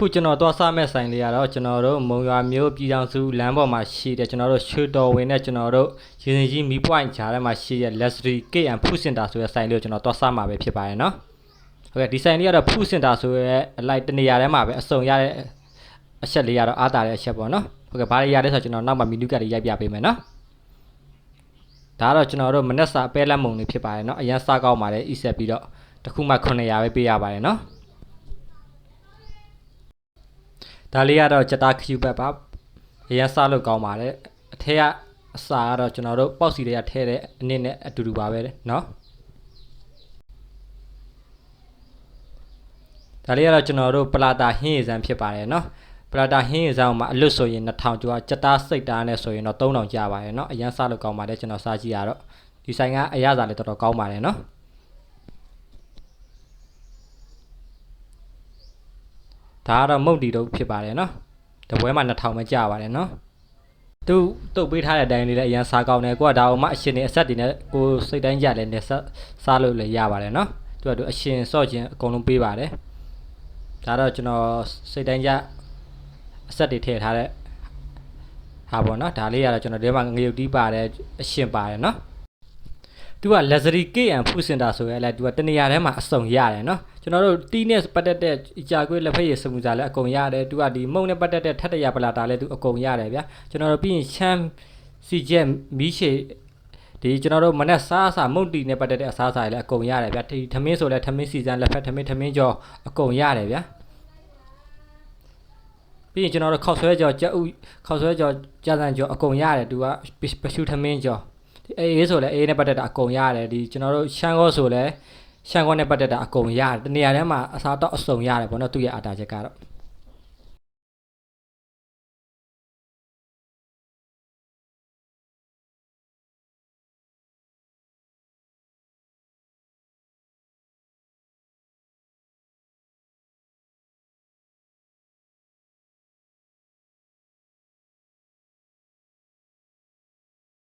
ခုကျွန်တော်သွားစားမဲ့ဆိုင်လေးကတော့ကျွန်တော်တို့မုံရွာမျိုးပြည်တော်စုလမ်းပေါ်မှာရှိတဲ့ကျွန်တော်တို့ရွှေတော်ဝင်နဲ့ကျွန်တော်တို့ရင်းစင်ကြီးမီးပွိုင်းဂျာထဲမှာရှိတဲ့ Luxury KM Food Center ဆိုတဲ့ဆိုင်လေးကိုကျွန်တော်သွားစားမှာပဲဖြစ်ပါတယ်နော်ဟုတ်ကဲ့ဒီဆိုင်လေးကတော့ Food Center ဆိုရဲအလိုက်တနေရာထဲမှာပဲအစုံရတဲ့အချက်လေးကတော့အားတာတဲ့အချက်ပေါ့နော်ဟုတ်ကဲ့ဘာတွေရလဲဆိုတော့ကျွန်တော်နောက်မှမီနူကတ်တွေရိုက်ပြပေးမယ်နော်ဒါကတော့ကျွန်တော်တို့မနက်စာအပဲလက်မုံလေးဖြစ်ပါတယ်နော်အရင်စားကောင်းပါတယ်ဣဆက်ပြီးတော့တစ်ခုမှ900ပဲပေးရပါတယ်နော်ဒါလေးကတော့ကြက်သားခယူဘက်ပါအရင်စားလို့ကောင်းပါတယ်အထက်ကအစာကတော့ကျွန်တော်တို့ပေါက်စီတွေကထဲတဲ့အနည်းနဲ့အတူတူပါပဲเนาะဒါလေးကတော့ကျွန်တော်တို့ပလာတာဟင်းရည်စမ်းဖြစ်ပါတယ်เนาะပလာတာဟင်းရည်စမ်းမှာအလွတ်ဆိုရင်2000ကျော်ကြက်သားစိတ်သားနဲ့ဆိုရင်တော့3000ကျပါတယ်เนาะအရင်စားလို့ကောင်းပါတယ်ကျွန်တော်စားကြည့်ရတော့ဒီဆိုင်ကအရသာလေးတော်တော်ကောင်းပါတယ်เนาะဒါကတော့မုတ်တီတို့ဖြစ်ပါတယ်เนาะတပွဲမှာ2000ပဲကြာပါတယ်เนาะသူတုတ်ပေးထားတဲ့အတိုင်းလေးလည်းအရင်စားကောင်းတယ်ကိုကဒါအောင်မှအရှင်နေအဆက်တွေနဲ့ကိုစိတ်တိုင်းကြလည်းနဲ့စားလို့လည်းရပါတယ်เนาะသူကသူအရှင်စော့ခြင်းအကုန်လုံးပေးပါတယ်ဒါတော့ကျွန်တော်စိတ်တိုင်းကြအဆက်တွေထည့်ထားတဲ့ဟာပေါ့เนาะဒါလေးကတော့ကျွန်တော်ဒီမှာငရုတ်တီးပါတယ်အရှင်ပါတယ်เนาะသူက Luxury KM Food Center ဆိုရဲလဲသူကတနေရာထဲမှာအစုံရတယ်เนาะကျွန်တော်တို့တီးနဲ့ပတ်သက်တဲ့ကြာကွေးလက်ဖက်ရည်စမှုစားလဲအကုန်ရတယ်သူကဒီမုံနဲ့ပတ်သက်တဲ့ထက်တရပလာတာလဲသူအကုန်ရတယ်ဗျာကျွန်တော်တို့ပြီးရင်ချမ်းစီချက်မီးရှည်ဒီကျွန်တော်တို့မနက်စားမုံတီနဲ့ပတ်သက်တဲ့အစားအစာတွေလဲအကုန်ရတယ်ဗျာဒီထမင်းဆိုလဲထမင်းစီစံလက်ဖက်ထမင်းကြောအကုန်ရတယ်ဗျာပြီးရင်ကျွန်တော်တို့ခောက်ဆွဲကြောကြက်ဥခောက်ဆွဲကြောကြာစံကြောအကုန်ရတယ်သူကပရှုထမင်းကြောအေးဆိုလဲအေးနဲ့ပတ်သက်တာအကုန်ရတယ်ဒီကျွန်တော်တို့ရှမ်းကောဆိုလဲရှမ်းကောနဲ့ပတ်သက်တာအကုန်ရတယ်တနေရာထဲမှာအစားတော့အစုံရတယ်ပေါ့နော်သူ့ရဲ့အာတာချက်ကတော့